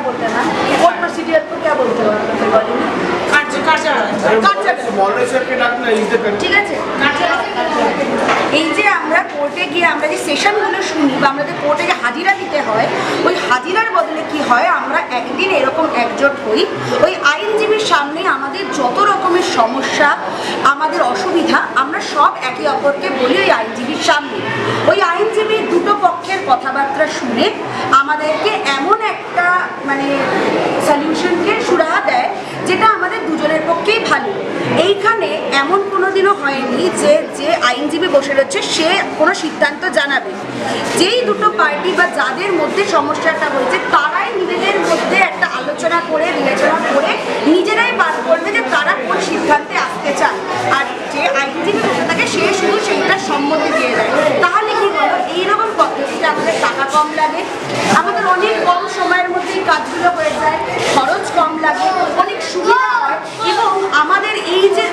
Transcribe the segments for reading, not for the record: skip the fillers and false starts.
बोलते हैं court procedure को क्या बोलते हो ঠিক আছে। এই যে আমরা কোর্টে গিয়ে আমরা যে সেশনগুলো শুনি বা আমাদের কোর্টে যে হাজিরা দিতে হয়, ওই হাজিরার বদলে কি হয়, আমরা একদিন এরকম একজোট হই, ওই আইনজীবীর সামনে আমাদের যত রকমের সমস্যা, আমাদের অসুবিধা, আমরা সব একে অপরকে বলি ওই আইনজীবীর সামনে। ওই আইনজীবীর দুটো পক্ষের কথাবার্তা শুনে আমাদেরকে এমন একটা মানে সলিউশনকে সুরাহা দেয় যেটা আমাদের দুজনের পক্ষেই ভালো। এইখানে এমন কোনোদিনও হয়নি যে যে আইনজীবী বসে রয়েছে সে কোনো সিদ্ধান্ত জানাবে। যেই দুটো পার্টি বা যাদের মধ্যে সমস্যাটা হয়েছে তারাই নিজেদের মধ্যে একটা আলোচনা করে বিবেচনা করে নিজেরাই বার করবে যে তারা কোন সিদ্ধান্তে আসতে চায়, আর যে আইনজীবী বসে থাকে সে শুধু সেইটা সম্মতি দিয়ে দেয়। তাহলে কি বলো, এইরকম পদ্ধতিতে আমাদের টাকা কম লাগে, আমাদের অনেক কম সময়ের মধ্যেই কাজগুলো হয়ে যায়, খরচ কম লাগে, অনেক সুবিধা হয়, এবং আমাদের এই যে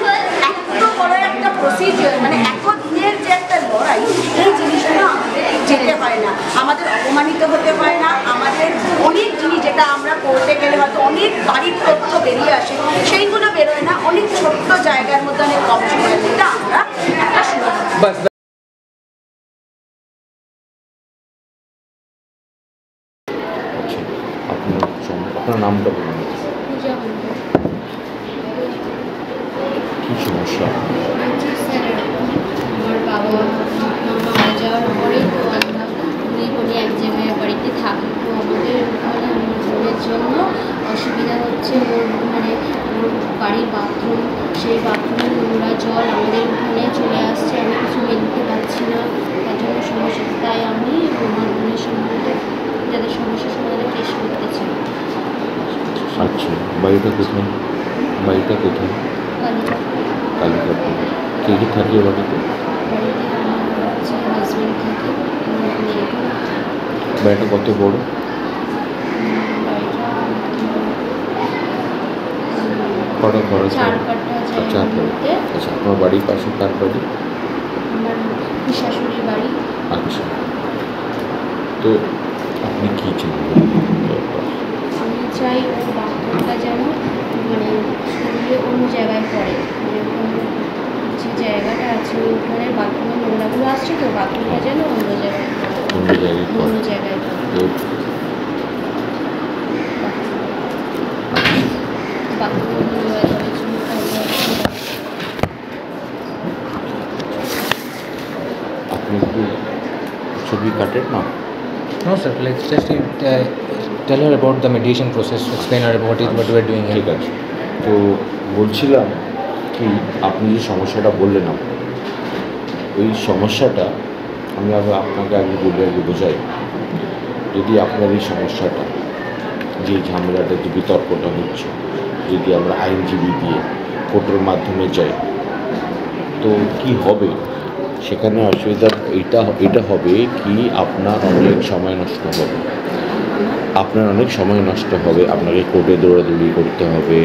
এত বড় একটা প্রসিজিওর মানে একদিনের যে একটা লড়াই, এই জিনিসগুলো আমাদের যেতে হয় না, আমাদের অপমানিত হতে হয় না, আমাদের অনেক জিনিস যেটা আমরা করতে গেলে হয়তো অনেক বাড়ির তথ্য বেরিয়ে আসে সেইগুলো বেরোয় না, অনেক ছোট্ট জায়গার মধ্যে অনেক কম সময়ের মধ্যে আমরা একটা সুবিধা। আপনার নামটা বলুন। কি সমস্যা? আমার বাবা মারা যাওয়ার পরে তো আমরা উনি এক জায়গায় বাড়িতে থাকি, তো আমাদের ওখানে আমার বোনের জন্য অসুবিধা হচ্ছে। ওর মানে ওর বাড়ির বাথরুম, সেই বাথরুমের নোংরা জল আমাদের ওখানে চলে আসছে, আমি কিছু মেনতে পারছি না, তার জন্য সমস্যা। তাই আমি আমার বোনের সম্বন্ধে যাদের সমস্যার সমাধানে টেস্ট করতে চাই। আচ্ছা, বাড়িটা কোথায়? বাড়িটা কোথায়? কালীঘাট। কে কে থাকে বাড়িতে? বাড়িতে আমার হচ্ছে হাজব্যান্ড থাকে, বাড়িটা কত বড়? কটা ঘর আছে? আচ্ছা, আচ্ছা, আপনার বাড়ির পাশে কার বাড়ি? আমার শাশুড়ির বাড়ি। আচ্ছা, তো আপনি কী চান? আমি চাই ওর বাথরুমটা যেন মানে সরিয়ে অন্য জায়গায় পড়ে, মানে যে জায়গাটা আছে ওখানে বাথরুমের নোংরাগুলো আসছে, তো বাথরুমটা যেন অন্য জায়গায় অন্য জায়গায় বাথরুমের নোংরা জলের জন্য। আপনি কি ছবি কাটেন না? No sir, let's just tell her about the mediation process, explain her what we are doing here. ঠিক আছে, তো বলছিলাম কি, আপনি যে সমস্যাটা বললেন ওই সমস্যাটা আমি আপনাকে আগে বোঝাই। যদি আপনার এই সমস্যাটা, যে ঝামেলাটা, যে বিতর্কটা হচ্ছে, যদি আমরা আইনজীবী দিয়ে কোর্টের মাধ্যমে যাই তো কি হবে, সেখানে অসুবিধা এটা হবে কি, আপনার অনেক সময় নষ্ট হবে, আপনাকে কোর্টে দৌড়াদৌড়ি করতে হবে,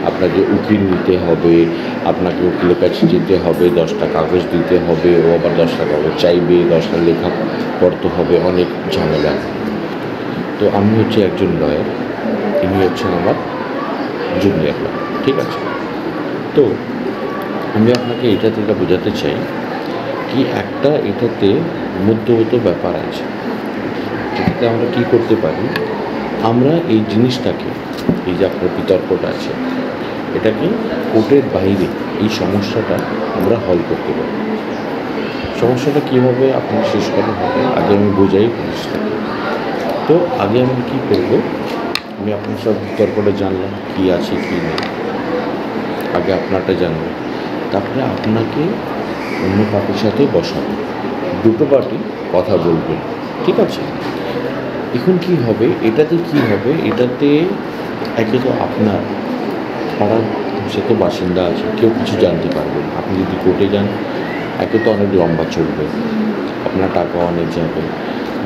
আপনাকে উকিল নিতে হবে, আপনাকে উকিলের কাছে যেতে হবে, 10টা কাগজ দিতে হবে, ও আবার 10টা কাগজ চাইবে, 10টা লেখা পড়তে হবে, অনেক ঝামেলা। তো আমি হচ্ছে একজন লয়ার, ইনি হচ্ছেন আমার জুনিয়র লয়ার, ঠিক আছে? তো আমি আপনাকে এটা থেকে বোঝাতে চাই কি, একটা এটাতে মধ্যবর্তী ব্যাপার আছে, যেটাতে আমরা কী করতে পারি, আমরা এই জিনিসটাকে, এই যে আপনার বিতর্কটা আছে, এটাকে কোর্টের বাইরে এই সমস্যাটা আমরা হল করতে পারি। সমস্যাটা কীভাবে আপনার শেষ করা হবে আগে আমি বোঝাই জিনিসটাকে। তো আগে আমি কী করবো, আমি আপনার সব বিতর্কটা জানলাম কী আছে কী নেই, আগে আপনারটা জানবো, তারপরে আপনাকে অন্য পার্টির সাথে বসাবো, দুটো পার্টি কথা বলবে, ঠিক আছে? এখন কি হবে, এটাতে একে তো আপনার পাড়ার সে তো বাসিন্দা আছে, কেউ কিছু জানতে পারবে না। আপনি যদি কোর্টে যান, একে তো অনেক লম্বা চলবে, আপনার টাকা অনেক যাবে,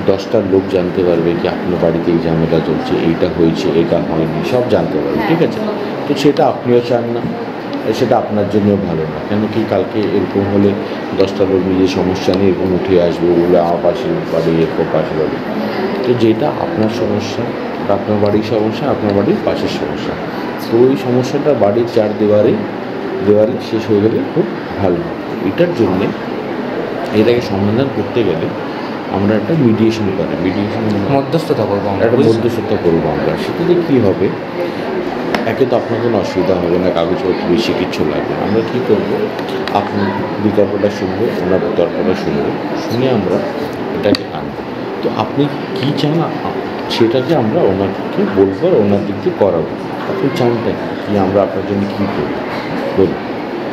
10টা লোক জানতে পারবে কি আপনার বাড়িতে এই ঝামেলা চলছে, এইটা হয়েছে, এটা হয়নি, সব জানতে পারবে, ঠিক আছে? তো সেটা আপনিও চান না, সেটা আপনার জন্যও ভালো না। কেন কি, কালকে এরকম হলে 10টা লোক নিজের সমস্যা নিয়ে এরকম উঠে আসবে, ওগুলো আমার পাশের বাড়ি, এরকম পাশের বাড়ি। তো যেটা আপনার সমস্যা আপনার বাড়ির সমস্যা, আপনার বাড়ির পাশের সমস্যা। তো ওই সমস্যাটা বাড়ির চার দেওয়ালে শেষ হয়ে গেলে খুব ভালো হয়। এটার জন্যে এটাকে সমাধান করতে গেলে আমরা একটা মিডিয়েশন মধ্যস্থতা করবো আমরা, একটা বুঝেছি? মধ্যস্থতা করবো আমরা। সেটাতে কী হবে, একে তো আপনার কোনো অসুবিধা হবে না, কাগজপত্র বেশি কিছু লাগবে না। আমরা কী করবো, আপনার বিতর্কটা শুনবো, ওনার বিতর্কটা শুনবো, শুনে আমরা এটাকে আনবো। তো আপনি কী চান সেটাকে আমরা ওনাকে বলবো আর ওনার দিক দিয়ে করাবো। আপনি চানটা কি আমরা আপনার জন্য কী করবো বলুন।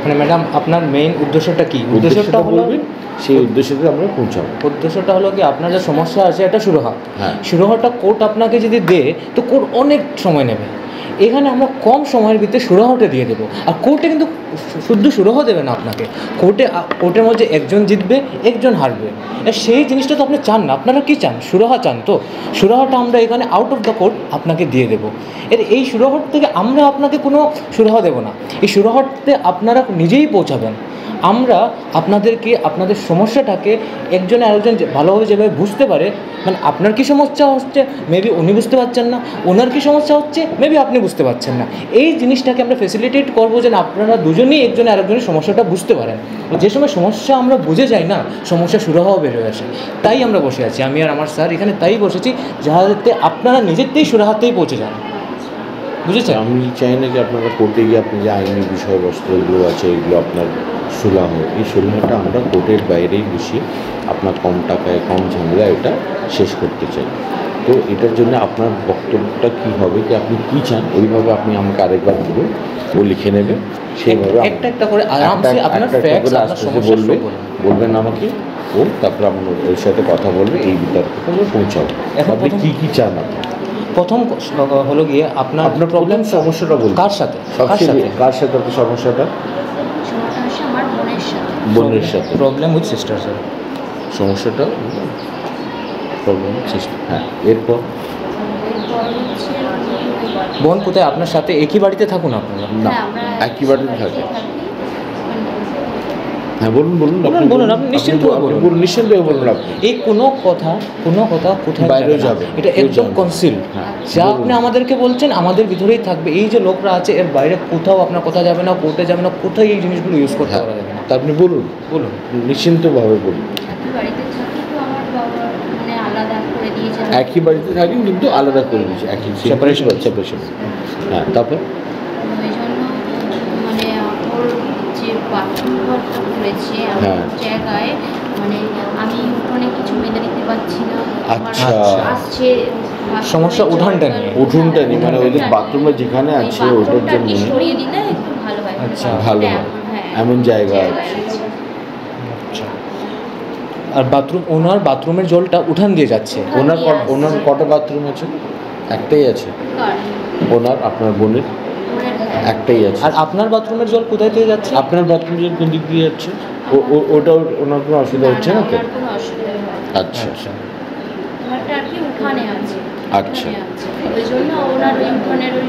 মানে ম্যাডাম আপনার মেইন উদ্দেশ্যটা কি? উদ্দেশ্যটা হলো, বলবেন, সেই উদ্দেশ্যতে আমরা পৌঁছাবো। উদ্দেশ্যটা হলো কি, আপনার যে সমস্যা আছে এটা সুরাহা। হ্যাঁ। সুরাহাটা কোর্ট আপনাকে যদি দেয় তো কোর্ট অনেক সময় নেবে। এখানে আমরা কম সময়ের ভিতরে সুরাহাটা দিয়ে দেবো। আর কোর্টে কিন্তু শুদ্ধ সুরাহা দেবে না আপনাকে। কোর্টের মধ্যে একজন জিতবে, একজন হারবে। সেই জিনিসটা তো আপনি চান না। আপনারা কি চান? সুরাহা চান। তো সুরাহাটা আমরা এখানে আউট অফ দ্য কোর্ট আপনাকে দিয়ে দেবো। এই সুরাহার থেকে আমরা আপনাকে কোনো সুরাহা দেবো না। এই সুরাহাতে আপনারা নিজেই পৌঁছাবেন। আমরা আপনাদেরকে আপনাদের সমস্যাটাকে একজনে আরেকজন ভালোভাবে যেভাবে বুঝতে পারে, মানে আপনার কী সমস্যা হচ্ছে মেবি উনি বুঝতে পারছেন না, ওনার কী সমস্যা হচ্ছে মেবি আপনি বুঝতে পারছেন না, এই জিনিসটাকে আমরা ফেসিলিটেট করবো যেন আপনারা দুজনেই একজনে আরেকজনের সমস্যাটা বুঝতে পারেন। যে সময় সমস্যা আমরা বুঝে যাই না, সমস্যা সুরাহাও বেরোয় আসে। তাই আমরা বসে আছি, আমি আর আমার স্যার এখানে তাই বসেছি, যাতে আপনারা নিজেরতেই সুরাহাতেই পৌঁছে যান। বুঝেছেন? আমি চাই না যে আপনারা কোর্টে গিয়ে আপনি যে আইনি বিষয়বস্তু এগুলো আছে এগুলো আপনার সুরাহ, এই সুরাহটা আমরা কোর্টের বাইরেই বসিয়ে আপনার কম টাকায় কম ঝামেলা এটা শেষ করতে চাই। তো এটার জন্য আপনার বক্তব্যটা কী হবে, কি আপনি কী চান ওইভাবে আপনি আমাকে আরেকবার বলুন, ও লিখে নেবে সেইভাবে একটা করে আরামসে আপনার ফ্যাক্টস, আপনার সমস্যা বলবেন আমাকে, ও তারপর আপনার ওর সাথে কথা বলবে, এই বিতর্কটা আমরা পৌঁছাবো। এখন আপনি কী কী চান আপনি? প্রথম হলো গিয়ে আপনার প্রবলেম সমস্যাটা বলুন। কার সাথে? কার সাথে আপনার সমস্যাটা? সমস্যা হচ্ছে আমার বোনের সাথে। বোনের সাথে প্রবলেম উইথ সিস্টার স্যার। সমস্যাটা প্রবলেম সিস্টেম। হ্যাঁ, এরপর এরপর হচ্ছে বোন কোথায়? আপনার সাথে একই বাড়িতে থাকুন আপনারা? না, হ্যাঁ, আমরা একই বাড়িতে থাকে। থাকি। হ্যাঁ, বলুন বলুন, আপনি নিশ্চিন্তভাবে বলুন। নিশ্চিন্তভাবে বলুন আপনি। এই কোনো কথা কোথায় বাইরেও যাবে যাবে না। এটা কেউ একদম যাবে না। কনসিল। হ্যাঁ, যা বলুন। আপনি আমাদেরকে বলছেন আমাদের ভিতরেই থাকবে। এই যে লোকরা আছে এর বাইরে কোথাও আপনার কথা যাবে না, কোর্টে যাবে না, কোথায় এই জিনিসগুলো ইউজ করতে হ্যাঁ, পারা যাবে না। তা আপনি বলুন, বলুন। নিশ্চিন্তভাবে বলুন। একই বাড়িতে থাকি, তো আমার বাবা মানে আলাদা করে দিয়েছে। একই বাড়িতে থাকেন কিন্তু আলাদা করে দিয়েছে, একই সেপারেশন। হ্যাঁ, তারপর ওই জন্য মানে ওর যে বাথরুম ঘরটা করেছে হ্যাঁ। আমার জায়গায়, মানে আমি ওখানে কিছু মেনে নিতে পারছি না। আমার আচ্ছা। আসছে সমস্যা উঠানটা নিয়ে। উঠোনটা নেই, মানে ওদের বাথরুমটা যেখানে ওই আছে ওটার বাথরুমটা জন্য কি সরিয়ে দিলে একটু ভালো হয়। আচ্ছা, ভালো হ্যাঁ, হয়। হ্যাঁ, এমন জায়গা আছে। আচ্ছা। আর ওনার বাথরুমের জলটা উঠান দিয়ে যাচ্ছে। ওনার কটা বাথরুম আছে? একটাই আছে। কার? ওনার, আপনার বোনের ওনার একটাই আছে। আর আপনার বাথরুমের জল কোথায় থেকে যাচ্ছে? আপনার বাথরুম কোন দিক দিয়ে যাচ্ছে? ওটা ওনার কোনো অসুবিধা হচ্ছে না তো? ওনার কোনো অসুবিধা হয় না। আচ্ছা আচ্ছা। ওনারটা আর কি উঠানে আছে। আচ্ছা। উঠানে আছে। ওই জন্য ওনার ওই উঠানের ওই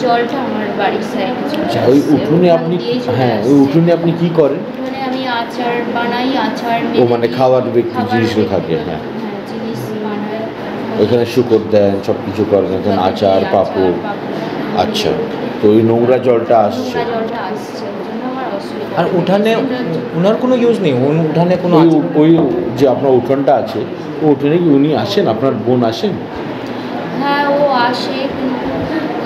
জলটা আমার বাড়ির সাইডে চলে আচ্ছা, ওই আসছে। উঠোনে ওখান আপনি দিয়েই চলে হ্যাঁ, ওই আসছে। উঠোনে আপনি কি করেন? উঠোনে আমি আচার বানাই, আচার ও মানে দিই, খাবার ব্যক্তি খাবার জিনিসগুলো ব্যক্তি- থাকে, হ্যাঁ। জিনিস বানাই। ওইখানে শুকর দেন, সব কিছু করেন, এখানে আচার পাঁপড়। আচ্ছা, তো ওই নোংরা জলটা আসছে। নোংরা জলটা আসছে, ওই জন্য আমার অসুবিধা আর হয়। উঠানে ওনার কোনো ইউজ নেই? উঠানে কোনো ওই যে আপনার উঠোনটা আছে, ও উঠোনে কি উনি আসেন, আপনার বোন আসেন? হ্যাঁ, ও আসে, কিন্তু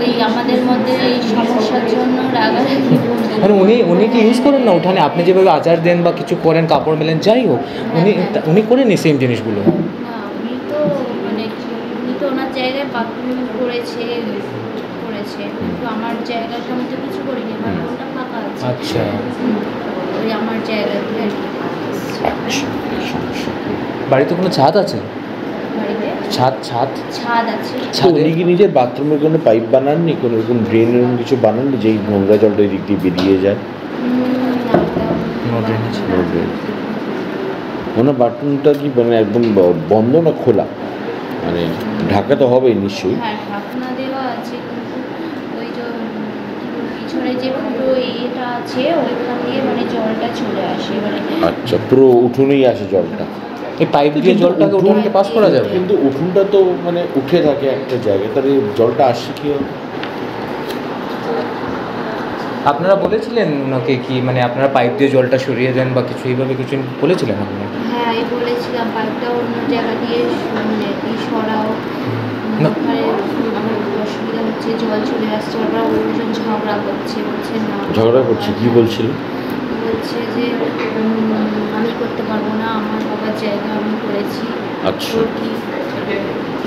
ওই আমাদের মধ্যে এই সমস্যার জন্য রাগারাগি করছে। মানে উনি কি ইউজ করেন না উঠানে? আপনি যেভাবে আচার দেন বা কিছু করেন, কাপড় মেলেন, যাই হোক, উনি করেননি সেম জিনিসগুলো? না, উনি তো মানে উনি তো ওনার জায়গায় বাথরুম করেছে, কিন্তু আমার জায়গাটা আমি তো কিছু করিনি, আমার ঘরটা ফাঁকা আছে। আচ্ছা। ওই আমার জায়গাতে আর কি কাজ আসছে। আচ্ছা, এই সমস্যা। বাড়িতে কোনো ছাদ আছে? বাড়িতে ছাদ ছাদ আছে। তো ছাদে উনি কি নিজের বাথরুমে কোনো পাইপ বানাননি, কোনো এরকম ড্রেন এরকম কিছু বানাননি যেই নোংরা জলটা ওই দিক দিয়ে বেরিয়ে যায়? No drainage। No drain। ওনার বাথরুমটা কি মানে একদম বন্ধ না খোলা? মানে ঢাকা তো হবেই নিশ্চয়ই। হ্যাঁ, ঢাকনা দেওয়া আছে, কিন্তু ওই যে পিছনে যে পুরো এটা আছে ওইখান দিয়ে মানে জলটা চলে আসে, মানে আচ্ছা, পুরো উঠোনেই আসে জলটা। তো এই পাইপ দিয়ে জলটাকে উঠোনকে পাস করা যাবে? কিন্তু উঠোনটা তো মানে উঠে থাকে একটা জায়গায়, তাহলে জলটা আসছে কি হবে? আপনারা বলেছিলেন ওনাকে কি মানে আপনারা পাইপ দিয়ে জলটা সরিয়ে দেন বা কিছু এইভাবে কিছু বলেছিলেন আপনারা? হ্যাঁ আমি বলেছিলাম পাইপটা অন্য জায়গা দিয়ে সরাও, না। ওখানে আমার অসুবিধা হচ্ছে, জল চলে আসছে, ওরা অন্যজন ঝগড়া করছে, বলছে না ঝগড়া করছে, কি বলছিল? বলছে যে আমি করতে পারবো না, আমার বাবার জায়গা আমি করেছি। আচ্ছা। তোর কি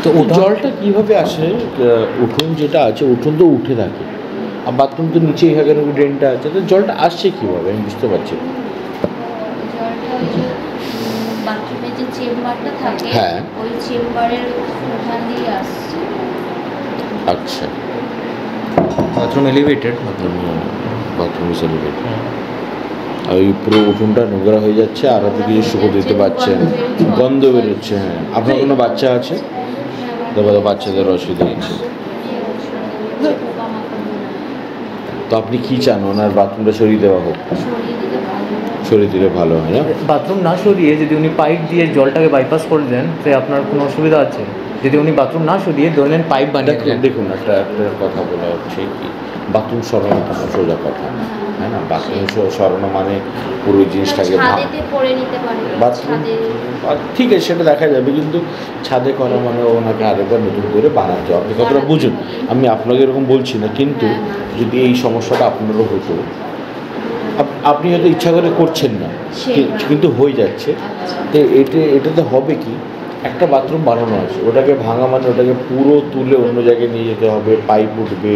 তো জলটা কিভাবে আসে? উঠোন যেটা আছে উঠোন তো উঠে থাকে, আর বাথরুম তো নিচেই এখানে ড্রেনটা আছে, তো জলটা আসছে কিভাবে আমি বুঝতে পারছি না। জলটা ওই যে বাথরুমের যে চেম্বারটা থাকে, হ্যাঁ। ওই চেম্বারের ওখান দিয়ে আসছে। আচ্ছা, বাথরুম এলিভেটেড? Bathroom elevated. আর ওই পুরো উঠোনটা নোংরা হয়ে যাচ্ছে, আর আপনি কিছু শুকো দিতে পারছেন, গন্ধ বেরোচ্ছে। হ্যাঁ, আপনার কোনো বাচ্চা আছে? তারপরে বাচ্চাদের অসুবিধা হচ্ছে, তো আপনি কি চান ওনার বাথরুমটা সরিয়ে দেওয়া হোক? সরিয়ে দিলে ভালো হয় না? বাথরুম না সরিয়ে যদি উনি পাইপ দিয়ে জলটাকে বাইপাস করে দেন সে আপনার কোনো অসুবিধা আছে? যদি উনি বাথরুম না সরিয়ে ধরে নেন পাইপ বানিয়ে দেন। দেখুন একটা কথা বলা হচ্ছে কি, বাথরুম সরানো তো সোজা কথা, হ্যাঁ না? বাথরুম সরানো মানে পুরো জিনিসটাকে ছাদেতে পরে নিতে পারে, বাথরুম ঠিক আছে সেটা দেখা যাবে, কিন্তু ছাদে করা মানে ওনাকে আরেকবার নতুন করে বানাতে হবে। আপনি কথাটা বুঝুন, আমি আপনাকে এরকম বলছি না, কিন্তু যদি এই সমস্যাটা আপনারও হতো, আপনি হয়তো ইচ্ছা করে করছেন না কিন্তু হয়ে যাচ্ছে, তো এটাতে হবে কি, একটা বাথরুম বানানো আছে, ওটাকে ভাঙা মানে ওটাকে পুরো তুলে অন্য জায়গায় নিয়ে যেতে হবে, পাইপ উঠবে,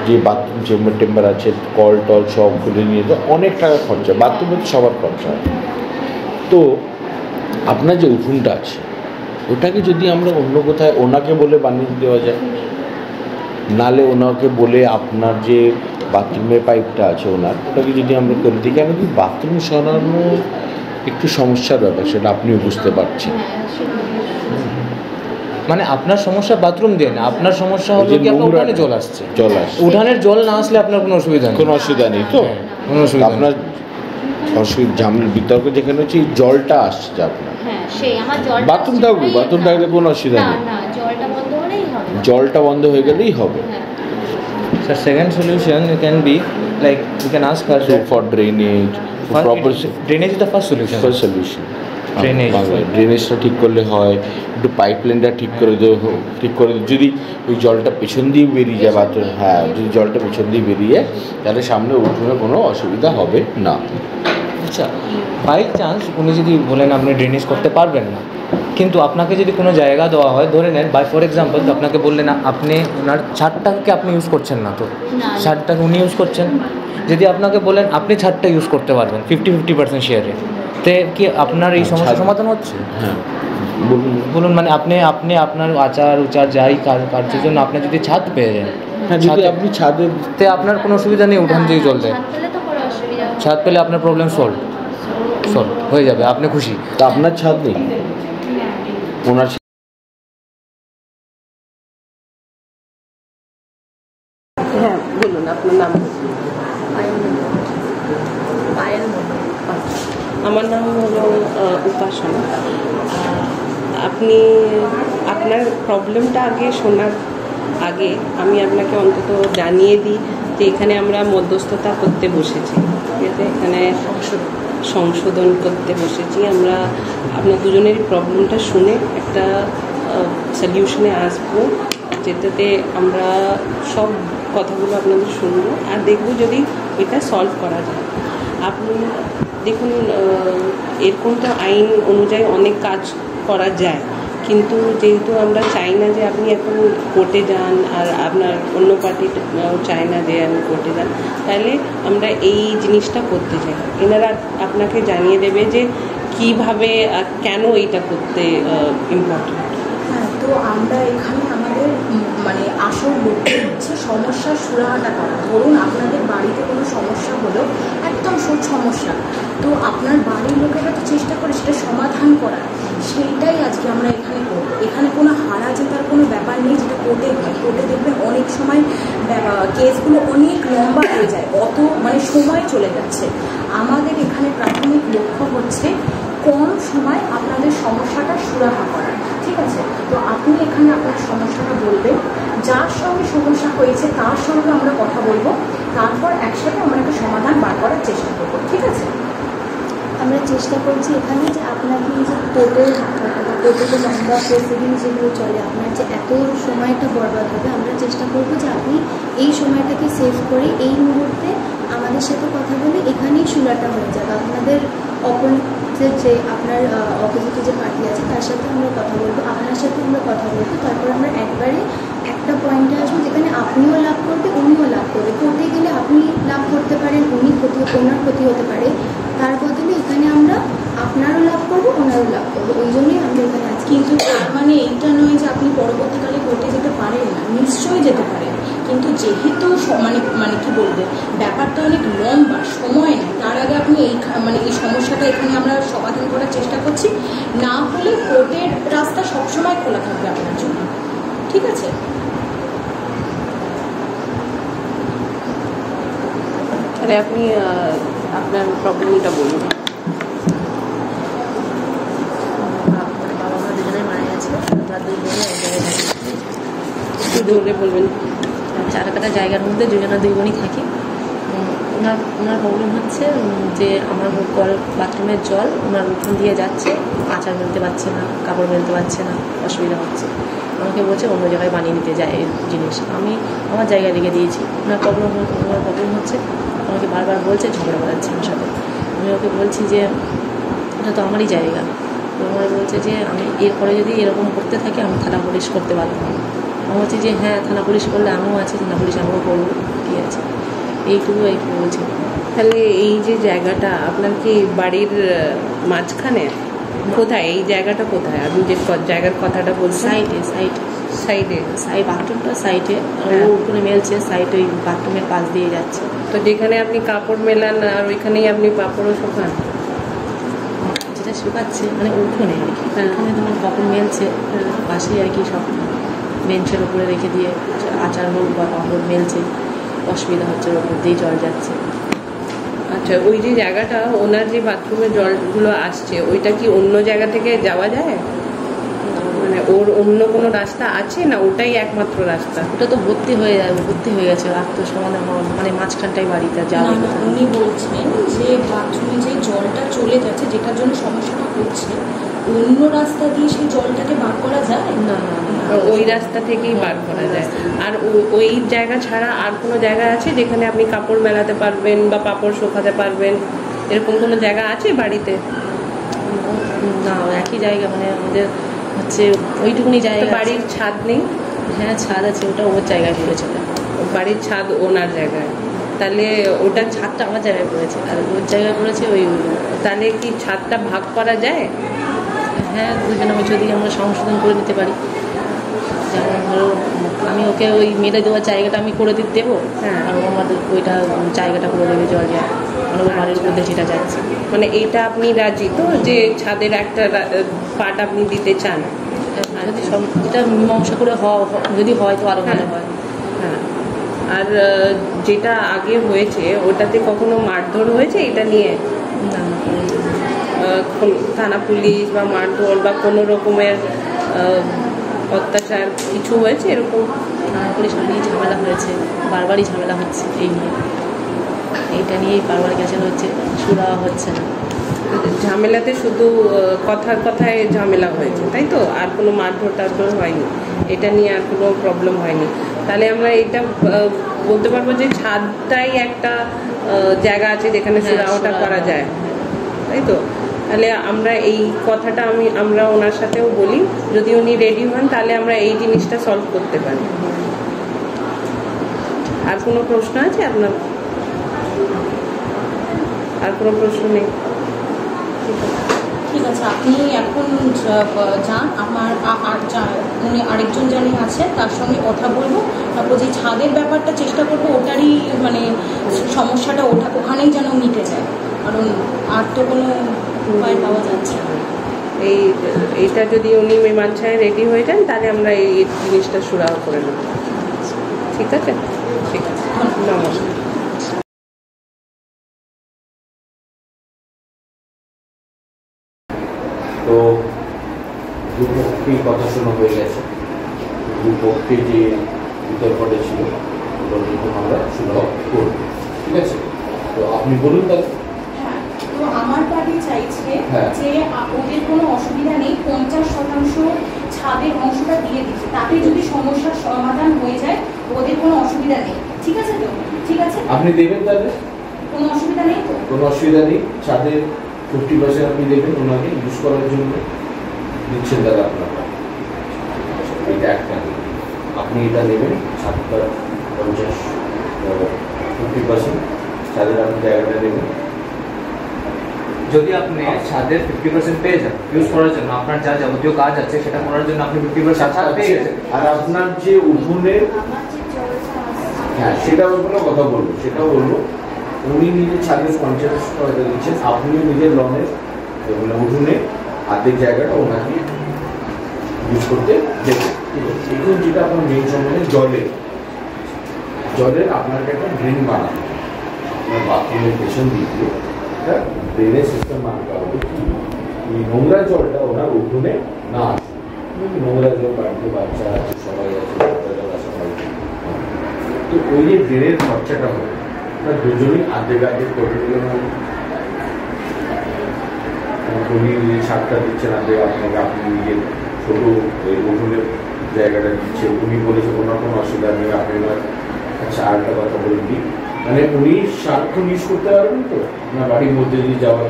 যে বাথরুম চেম্বার টেম্বার আছে, কল টল সব খুলে নিয়ে যেতে অনেক টাকা খরচা, বাথরুমে তো সবার খরচা হয়। তো আপনার যে উঠোনটা আছে ওটাকে যদি আমরা অন্য কোথায় ওনাকে বলে বানিয়ে দেওয়া যায়, নালে ওনাকে বলে আপনার যে বাথরুমের পাইপটা আছে ওনার, ওটাকে যদি আমরা করে দিই, কেন কি বাথরুম সরানো একটু সমস্যার ব্যাপার, সেটা আপনিও বুঝতে পারছেন। মানে আপনার সমস্যা বাথরুম দিয়ে না, আপনার সমস্যা হলো কি আপনার উঠানে জল আসছে। উঠানের জল না আসলে আপনার কোনো অসুবিধা নেই? কোনো অসুবিধা নেই তো? কোনো অসুবিধা আপনার অসুবিধা ঝামেলার বিতর্ক যেখানে হচ্ছে এই জলটা আসছে আপনার, হ্যাঁ সেই আমার জলটা বাথরুম থাকবে, বাথরুম থাকলে কোনো অসুবিধা না নেই, না জলটা বন্ধ হলেই হবে, জলটা বন্ধ হয়ে গেলেই হবে। হ্যাঁ Sir, second solution you can be like you can ask her So for drainage, for proper drainage is the first solution. first solution. Drainage. ড্রেনেজটা ঠিক করলে হয়, একটু পাইপ লাইনটা ঠিক করে যদি ওই জলটা পেছন দিয়ে বেরিয়ে যায় বাথরুম, হ্যাঁ যদি জলটা পেছন দিয়ে বেরিয়ে তাহলে সামনে উঠোনে কোনো অসুবিধা হবে না। আচ্ছা, বাই চান্স উনি যদি বলেন আপনি ড্রেনেজ করতে পারবেন না, কিন্তু আপনাকে যদি কোনো জায়গা দেওয়া হয়, ধরে নেন বাই ফর এক্সাম্পল আপনাকে বললেন আপনি ওনার ছাদটাকে আপনি ইউজ করছেন না, তো ছাদটাকে উনি ইউজ করছেন, যদি আপনাকে বলেন আপনি ছাদটা ইউজ করতে পারবেন 50% শেয়ারে, তে কি আপনার এই সমস্যার সমাধান হচ্ছে? হ্যাঁ বলুন, মানে আপনি আপনার আচার উচার যাই কার্যের জন্য আপনি যদি ছাদ পেয়ে যান, হ্যাঁ যদি আপনি ছাদে, তে আপনার কোনো অসুবিধা নেই উঠান দিয়ে জল দেয়, ছাদ পেলে আপনার প্রবলেম সলভ হয়ে যাবে, আপনি খুশি। তা আপনার ছাদ নেই, ওনার হ্যাঁ বলুন আপনার নাম। আমার নাম হলো উপাসনা। আপনি আপনার প্রবলেমটা আগে শোনার আগে আমি আপনাকে অন্তত জানিয়ে দিই যে এখানে আমরা মধ্যস্থতা করতে বসেছি, ঠিক আছে? এখানে সংশোধন করতে বসেছি আমরা, আপনার দুজনেরই প্রবলেমটা শুনে একটা সলিউশনে আসবো, যেটাতে আমরা সব কথাগুলো আপনাদের শুনবো আর দেখবো যদি এটা সলভ করা যায়। আপনি দেখুন, এরকম তো আইন অনুযায়ী অনেক কাজ করা যায়, কিন্তু যেহেতু আমরা চাই না যে আপনি এখন কোর্টে যান আর আপনার অন্য পার্টি চায় না যে আপনি কোর্টে যান, তাহলে আমরা এই জিনিসটা করতে চাই। এনারা আপনাকে জানিয়ে দেবে যে কিভাবে কেন এইটা করতে ইম্পর্টেন্ট। হ্যাঁ, তো আমরা এখানে আমাদের মানে আসল লক্ষ্য হচ্ছে সমস্যার সুরাহাটা করা। ধরুন আপনাদের বাড়িতে কোনো সমস্যা হলো, একদম সমস্যা, তো আপনার বাড়ির লোকেরা তো চেষ্টা করে সেটা সমাধান করার, সেইটাই আজকে আমরা এখানে করব। এখানে কোনো হারা জেতার কোনো ব্যাপার নেই, যেটা কোর্টে হয়। কোর্টে দেখবেন অনেক সময় কেসগুলো অনেক লম্বা হয়ে যায়, অত মানে সময় চলে যাচ্ছে। আমাদের এখানে প্রাথমিক লক্ষ্য হচ্ছে কম সময় আপনাদের সমস্যা সুরাহা করার, ঠিক আছে? তো আপনি এখানে আপনার সমস্যাটা বলবেন, যার সঙ্গে সমস্যা হয়েছে তার সঙ্গে আমরা কথা বলবো, তারপর একসাথে আমরা একটা সমাধান বার করার চেষ্টা করবো, ঠিক আছে? আমরা চেষ্টা করছি এখানে যে আপনাকে এই যে কোর্টে যে লম্বা প্রসিডিং যেগুলো চলে, আপনার যে এত সময়টা বরবাদ হবে, আমরা চেষ্টা করবো যে আপনি এই সময়টাকে সেভ করে এই মুহূর্তে আমাদের সাথে কথা বলে এখানেই সুরাটা হয়ে যাবে। আপনাদের অপোজিট যে আপনার অপোজিটে যে পার্টি আছে তার সাথে আমরা কথা বলবো, আপনার সাথে আমরা কথা বলবো, তারপর আমরা একবারে একটা পয়েন্টে আসবো যেখানে আপনিও লাভ করবে, উনিও লাভ করবে। কোর্টে গেলে আপনি লাভ করতে পারেন, ওনার ক্ষতি হতে পারে, তার বদলে এখানে আমরা আপনারও লাভ করবো, ওনারও লাভ করবো, ওই জন্যই আমরা এখানে আছি। কিন্তু তার মানে এইটা নয় যে আপনি পরবর্তীকালে কোর্টে যেতে পারেন না, নিশ্চয়ই যেতে পারেন, কিন্তু যেহেতু মানে কি বলবো, ব্যাপারটা অনেক লম্বা সময় নেয়, তার আগে আপনি এই সমস্যাটা এখানে আমরা সমাধান করার চেষ্টা করছি। না হলে কোর্টের রাস্তা সবসময় খোলা থাকবে আপনার জন্য, ঠিক আছে? তাহলে আপনি আপনার প্রবলেমটা বলুন। বাবা মা দুজনে মারা গেছে, আমরা দুই বোনে এক জায়গায় থাকি। একটু জোরে বলবেন। 4 কাঠা জায়গার মধ্যে দুজনে দুই বোনই থাকি। ওনার প্রবলেম হচ্ছে যে আমার বাথরুমের জল ওনার উঠোন দিয়ে যাচ্ছে, আচার মেলতে পারছে না, কাপড় মেলতে পারছে না, অসুবিধা হচ্ছে। আমাকে বলছে অন্য জায়গায় বানিয়ে নিতে যায় এই জিনিস, আমি আমার জায়গায় রেখে দিয়েছি। ওনার প্রবলেম হচ্ছে, আমাকে বারবার বলছে, ঝগড়া করাচ্ছে আমার সাথে। আমি ওকে বলছি যে এটা তো আমারই জায়গা। তো আমার বলছে যে আমি এরপরে যদি এরকম করতে থাকি আমি থানা পুলিশ করতে পারবো না। আমি বলছি যে হ্যাঁ, থানা পুলিশ করলে আমিও আছি, থানা পুলিশ আমিও করবো, কী আছে, এইটুকু বলছি। তাহলে এই যে জায়গাটা আপনার কি বাড়ির মাঝখানে? কোথায় এই জায়গাটা, কোথায় আপনি যে জায়গার কথাটা বলছেন? সাইডে বাথরুমটা সাইডে, ও ওখানে মেলছে, সাইডে ওই বাথরুমের পাশ দিয়ে যাচ্ছে। তো যেখানে আপনি কাপড় মেলান আর ওইখানেই আপনি কাপড়ও শুকান? যেটা শুকাচ্ছে মানে উঠোনে আর কি, ওখানে তোমার কাপড় মেলছে পাশেই আর কি, সব বেঞ্চের উপরে রেখে দিয়ে আচার হোক বা কাপড় মেলছে, অসুবিধা হচ্ছে, ওর উপর দিয়েই জল যাচ্ছে। আচ্ছা, ওই যে জায়গাটা ওনার যে বাথরুমের জলগুলো আসছে, ওইটা কি অন্য জায়গা থেকে যাওয়া যায়? মানে ওর অন্য কোনো রাস্তা আছে না ওটাই একমাত্র রাস্তা? ওটা তো ভর্তি হয়ে গেছে, আর তো সমাধান মানে মাঝখানটাই বাড়িতে যাবে। উনি বলছেন যে বাথরুমে যে জলটা চলে যাচ্ছে, যেটার জন্য সমস্যাটা হচ্ছে, অন্য রাস্তা দিয়ে সেই জলটাকে বার করা যায় না, ওই রাস্তা থেকেই বার করা যায়। আর ওই জায়গা ছাড়া আর কোনো জায়গা আছে যেখানে আপনি কাপড় মেলাতে পারবেন বা কাপড় শুকাতে পারবেন? এরকম কোনো জায়গা আছে বাড়িতে? না, একই জায়গা, মানে আমাদের হচ্ছে ওইটুকুনি জায়গা। বাড়ির ছাদ নেই? হ্যাঁ, ছাদ আছে, ওটা ওর জায়গায় পড়েছে। বাড়ির ছাদ ওনার জায়গায়, তাহলে ওটা ছাদটা আমার জায়গায় পড়েছে আর ওর জায়গায় পড়েছে ওই। তাহলে কি ছাদটা ভাগ করা যায়? হ্যাঁ, দুজনে যদি আমরা সংশোধন করে দিতে পারি, যেমন ধরো আমি ওকে ওই মেলে দেওয়ার জায়গাটা আমি করে দেবো, হ্যাঁ, আর আমাদের ওইটা জায়গাটা করে দেবে জল যায়, মানে ওর বাড়ির মধ্যে যেটা যাচ্ছে। মানে এইটা আপনি রাজি তো যে ছাদের একটা পার্ট আপনি দিতে চান? যদি যেটা মীমাংসা করে যদি হয় তো আরও ভালো হয়। হ্যাঁ, আর যেটা আগে হয়েছে ওটাতে কখনো মারধর হয়েছে এটা নিয়ে? না, থানা পুলিশ বা মারধর বা কোনো রকমের অত্যাচার কিছু হয়েছে এরকম? থানা পুলিশ নিয়ে ঝামেলা হয়েছে, বারবারই ঝামেলা হচ্ছে এইটা নিয়েই বারবার গেছে, হচ্ছে সুরা হচ্ছে না। ঝামেলাতে শুধু কথায় ঝামেলা হয়েছে তাই তো, আর কোনো মারধর টারধর হয়নি? এটা নিয়ে আর কোনো প্রবলেম হয়নি? তাহলে আমরা এটা বলতে পারবো যে ছাদটাই একটা জায়গা আছে যেখানে সুরাহটা করা যায়, তাই তো? তাহলে আমরা এই কথাটা আমরা ওনার সাথেও বলি, যদি উনি রেডি হন তাহলে আমরা এই জিনিসটা সলভ করতে পারি। আর কোনো প্রশ্ন আছে আপনার? আর কোনো প্রশ্ন নেই? ঠিক আছে, আপনি এখন যান, আমার উনি আরেকজন জানি আছে তার সঙ্গে কথা বলবো, তারপর যে ছাদের ব্যাপারটা চেষ্টা করবো ওটারই মানে সমস্যাটা ওখানেই যেন মিটে যায়, কারণ আর তো কোনো উপায় পাওয়া যাচ্ছে না। এইটা যদি উনি মীমাংসায় রেডি হয়ে যান তাহলে আমরা এই জিনিসটা সুরাহা করে নেব। ঠিক আছে, ঠিক আছে, নমস্কার। তো দুপক্ষেই কথা শোনা হয়ে গেছে, দুপক্ষে যে বিতর্কটা ছিল ওটা যখন আমরা সুলভ করব, ঠিক আছে? তো আপনি বলুন তাহলে। হ্যাঁ, তো আমার পার্টি চাইছে হ্যাঁ। যে ওদের কোনো অসুবিধা নেই, 50% ছাদের অংশটা দিয়ে দিচ্ছে, তাতে যদি সমস্যার সমাধান হয়ে যায় ওদের কোনো অসুবিধা নেই, ঠিক আছে তো? ঠিক আছে, আপনি দেবেন তাহলে, কোনো অসুবিধা নেই তো? কোনো অসুবিধা নেই। ছাদের 50% আপনি দেবেন ওনাকে ইউজ করার জন্য, দিচ্ছেন দাদা আপনার। এটা একটা আপনি এটা নেবেন, ছাদটা 50% ছাদের আপনি জায়গাটা নেবেন। যদি আপনি ছাদের 50% পেয়ে যান ইউজ করার জন্য, আপনার যা যাবতীয় কাজ আছে সেটা করার জন্য আপনি 50% ছাদ পেয়ে গেছেন। আর আপনার যে উঠোনের, হ্যাঁ সেটার ব্যাপারে কথা বলবো, সেটাও বলবো। উনি নিজের ছাদের 50% দিচ্ছেন, আপনিও নিজের লনের মানে উঠোনে আর্ধেক জায়গাটা ওনাকে ইউজ করতে দেবেন, ঠিক আছে? এখন যেটা আপনার মেন সময় জলের আপনাকে একটা ড্রেন বানানো, আপনার বাথরুমের পেছন দিক দিয়ে একটা ড্রেনেজ সিস্টেম বানাতে হবে। এই নোংরা জলটা ওনার উঠোনে না আসে, নোংরা জল বাড়িতে বাচ্চা আছে, সবাই আছে, সবাই, তো ওই যে ড্রেনের খরচাটা হবে আপনার দুজনেই আর্ধেক করে দিলে মানে উনি নিজের ছাদটা দিচ্ছেন আর্ধেক আপনাকে, আপনি নিজের ছোটো উঠোনের জায়গাটা দিচ্ছে। উনি বলেছে ওনার কোনো অসুবিধা নেই, আপনি ওনার আচ্ছা আরেকটা কথা বলে দিই, মানে উনি সারাক্ষণ ইউজ করতে পারবেন তো ওনার বাড়ির মধ্যে দিয়ে যাওয়ার,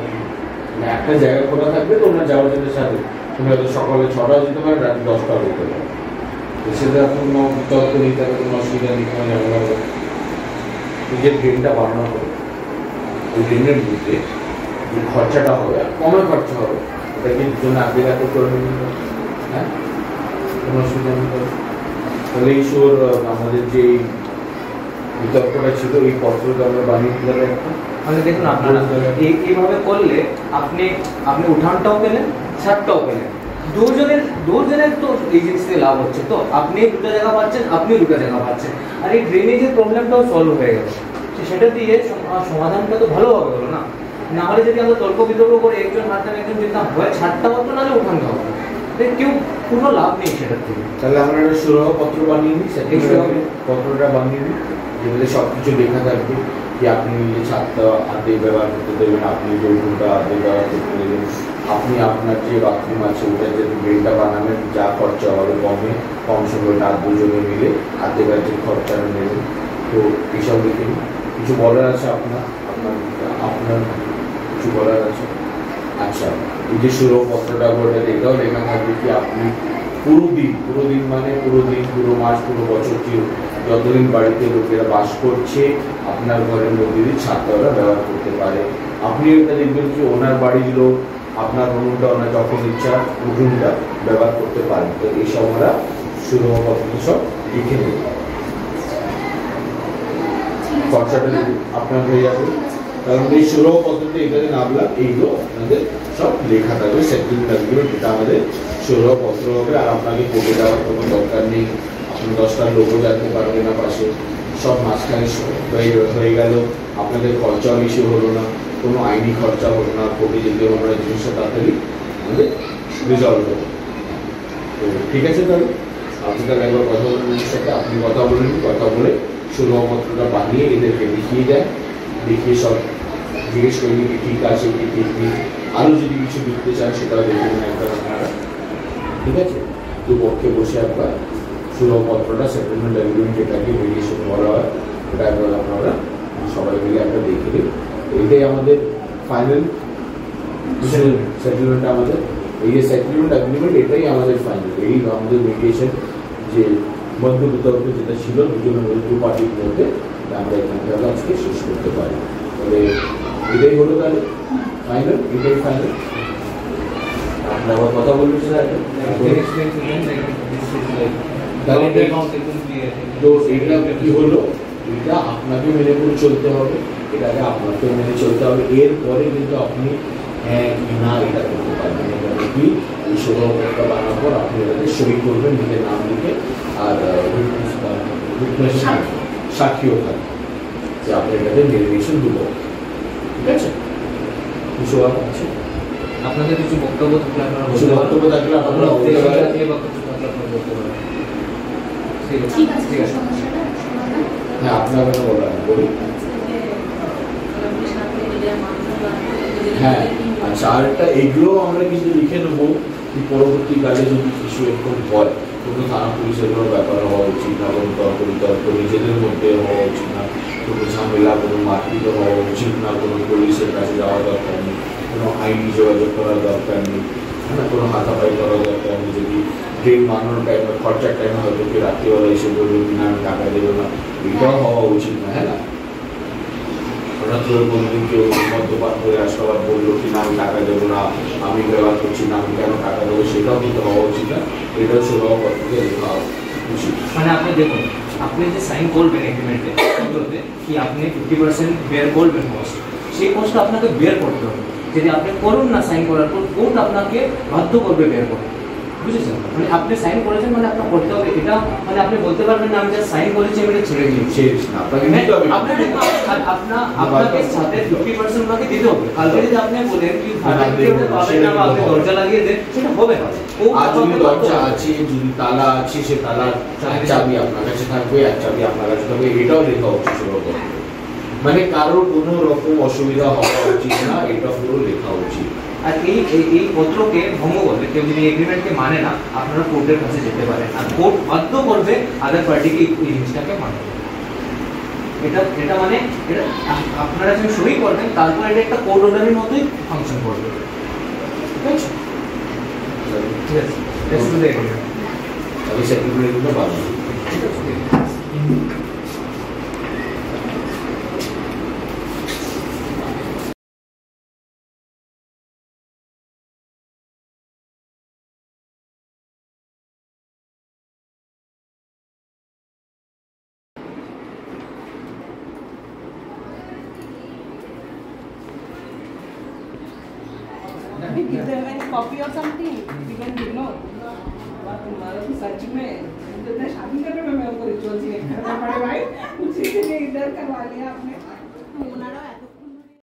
মানে একটা জায়গা খোলা থাকবে তো ওনার যাওয়ার জন্য সাথে উনি হয়তো সকালে 6টাও যেতে পারেন, রাত 10টাও যেতে পারেন, তো সেটা আপনার কোনো বিতর্ক নেই, তাহলে কোনো অসুবিধা নেই, কোনো ঝামেলা হবে। নিজের ড্রেনটা বানানো হবে, ওই ড্রেনের মধ্যে যে খরচাটা হবে কমে খরচা হবে, ওটাকে দুজনে আগে করে নেবেন, হ্যাঁ কোনো অসুবিধা নেই। তাহলে এই শোর আমাদের যে বিতর্কটা ছিল এই পত্রটা আমরা বানিয়ে দিলাম একটা। মানে দেখুন আপনারা এইভাবে করলে আপনি উঠানটাও পেলেন, ছাদটাও পেলেন, দুজনের তো এই জিনিস থেকে লাভ হচ্ছে। তো আপনি দুটো জায়গা পাচ্ছেন, আপনিও দুটো জায়গা পাচ্ছেন, আর এই ড্রেনেজের প্রবলেমটাও সলভ হয়ে গেল। সেটা দিয়ে সমাধানটা তো ভালোভাবে হলো না। না হলে যদি আমরা তর্ক বিতর্ক করে একজন হারতাম একজন জিততাম, হয় ছাদটা হতো নাহলে উঠানটা হতো, কেউ কোনো লাভ নেই সেটার থেকে। তাহলে আমরা একটা সুরাহ পত্র বানিয়ে দিই, পত্রটা বানিয়ে দিই যেগুলো সব কিছু লেখা থাকবে যে আপনি নিজের ছাদটা আর্ধেক ব্যবহার করতে দেবেন, আপনি দৌড়টা আর্ধেক ব্যবহার করতে দেবেন, আপনি আপনার যে বাথরুম আছে ওটা যে ড্রেনটা বানাবেন যা খরচা হবে কম সময়টা আর দুজনে মিলে আর্ধেক আর্ধেক খরচাটা নেবেন। তো এইসব লিখে কিছু বলার আছে আপনার কিছু বলার আছে? আচ্ছা, এই যে সুরাহ পত্রটা ওটাতে এটাও লেখা থাকবে কি আপনি পুরো দিন মানে পুরো মাস পুরো বছর যতদিন বাড়িতে লোকেরা বাস করছে আপনার ঘরের মধ্যে দিয়ে ছাদটা ওরা ব্যবহার করতে পারে। আপনি এটা দেখবেন কি ওনার বাড়ির লোক আপনার উঠোনটা ওনার যখন ইচ্ছা উঠোনটা ব্যবহার করতে পারেন। তো এইসব আমরা সুরক্ষাপত্র সব লিখে নেব, খরচাটা আপনার হয়ে যাবে। কারণ এই সুরক্ষাপত্রতে এটাতে নামলাম এইগুলো আপনাদের সব লেখা থাকবে, সেটেলমেন্ট এগ্রিমেন্ট এটা আমাদের সুরক্ষাপত্র হবে। আর আপনাকে কোর্টে যাওয়ার কোনো দরকার নেই, আপনি 10টার লোকও যেতে পারবে না পাশে, সব মাঝখানে হয়ে গেল, আপনাদের খরচাও বেশি হলো না, কোনো আইনি খরচা হলো না, কোর্টে যেতে হলো না, জিনিসটা তাড়াতাড়ি আমাদের রিজলভ হবে। তো ঠিক আছে, তাহলে আপনি তাহলে একবার কথা বলবেন সাথে, আপনি কথা বলেন, কথা বলে সুরক্ষাপত্রটা বানিয়ে এদেরকে দেখিয়ে দেয়, দেখিয়ে সব জিজ্ঞেস করে নিয়ে ঠিক আছে কি ঠিক নেই, আরও যদি কিছু লিখতে চান সেটাও দেখে নেন একবার আপনারা, ঠিক আছে? দু পক্ষে বসে একবার সুরক্ষাপত্রটা সেটেলমেন্ট এগ্রিমেন্ট যেটাকে মিডিয়েশন বলা হয় ওটা একবার আপনারা সবাই মিলে একটা দেখে নিন। এইটাই আমাদের ফাইনাল সেটেলমেন্ট, আমাদের এই যে সেটেলমেন্ট এগ্রিমেন্ট এটাই আমাদের ফাইনাল, এই আমাদের মিডিয়েশন যে মধ্য বিতর্ক যেটা ছিল দুজনের মধ্যে, দু পার্টির মধ্যে, আমরা এখান থেকে আজকে শেষ করতে পারি। তবে এটাই হলো তাহলে ফাইনাল, এটাই ফাইনাল। আপনি আবার কথা বলবেন স্যার, তাহলে তো এইটা কি হলো, এটা আপনাকে মেনে করে চলতে হবে, এটাকে আপনাকেও মেনে চলতে হবে। এরপরে কিন্তু আপনি হ্যাঁ কি না এটা করতে পারবেন। এখানে কি এই সুরক্ষা বানানোর পর আপনি এটাকে সই করবেন নিজের নাম লিখে, আর সাক্ষীও থাকবে যে আপনি এটাকে নির্দেশন দেবো, ঠিক আছে? কিছু আর আছে? আপনাদের কিছু বক্তব্য থাকলে আপনারা কিছু বক্তব্য থাকলে আপনারা বলতে পারেন। ঠিক আছে, সমস্যাটা সমাধান। হ্যাঁ, আপনারা বলেন, বলুন। হ্যাঁ, আচ্ছা, আর একটা এগুলো আমরা কিছু লিখে নেবো কি পরবর্তীকালে যদি কিছু এরকম হয়, কোনো থানা পুলিশের কোনো ব্যাপার হওয়া উচিত না, কোনো তর্ক বিতর্ক নিজেদের মধ্যে হওয়া উচিত না, কোনো ঝামেলা, কোনো মারপিট হওয়া উচিত না, কোনো পুলিশের কাছে যাওয়া দরকার নেই, কোনো আইনি যোগাযোগ করার দরকার নেই, হ্যাঁ না, কোনো হাতাপাই করার দরকার নেই। যদি ট্রেন বানানোর টাইমে খরচার টাইমে হয়তো কি রাত্রিবেলা এসে বলবে কিনা আমি টাকা দেবো না, এটাও হওয়া উচিত না, হ্যাঁ না। হঠাৎ করে কোনোদিন কেউ মদ্যপান করে আসবার বললো কি না আমি টাকা দেবো না, আমি ব্যবহার করছি না, আমি কেন টাকা দেবো, সেটাও কিন্তু হওয়া উচিত না। এটাও সুলভ পদ্ধতিতে লেখা উচিত। মানে আপনি দেখুন, আপনি যে সাইন করবেন এগ্রিমেন্টে সেগুলোতে কি আপনি 50% বেয়ার করবেন কস্ট, সেই কস্ট আপনাকে বেয়ার করতে হবে। যদি আপনি করুন না সাইন করার পর, কোর্ট আপনাকে বাধ্য করবে বেয়ার করতে, বুঝেছেন? মানে আপনি সাইন করেছেন মানে আপনার করতে হবে। এটা মানে আপনি বলতে পারবেন না আমি যা সাইন করেছি আমি এটা ছেড়ে দিয়েছি, আপনাকে নিতে হবে। আপনাকে সাথে 50% ওনাকে দিতে হবে। কালকে যদি আপনি বলেন কি পাবেন না বা আপনি দরজা লাগিয়ে দেন, সেটা হবে না। আর যদি দরজা আছে, যদি তালা আছে, সে তালার চাবি আপনার কাছে থাকবে, এক চাবি আপনার কাছে থাকবে, এটাও লেখা উচিত সুলভ। মানে কারোর কোনো রকম অসুবিধা হওয়া উচিত না, এটা পুরো লেখা উচিত। আর এই পত্রকে ভঙ্গ করবে কেউ যদি এগ্রিমেন্টকে মানে না, আপনারা কোর্টের কাছে যেতে পারেন, আর কোর্ট বাধ্য করবে আদার পার্টিকে এই জিনিসটাকে মানতে। এটা মানে এটা আপনারা যখন সই করবেন তারপর এটা একটা কোর্ট অর্ডারের মতোই ফাংশন করবে। ঠিক আছে, ঠিক আছে, লেটস ডু দ্য এগ্রিমেন্ট। আমি সেক্রেটারিগুলো বানাবো। Give them a copy or something. You can give no. सच में शादी करने में मैं उनको रिचुअल्स ही नहीं करना पड़े भाई, उसी के लिए इधर करवा लिया आपने।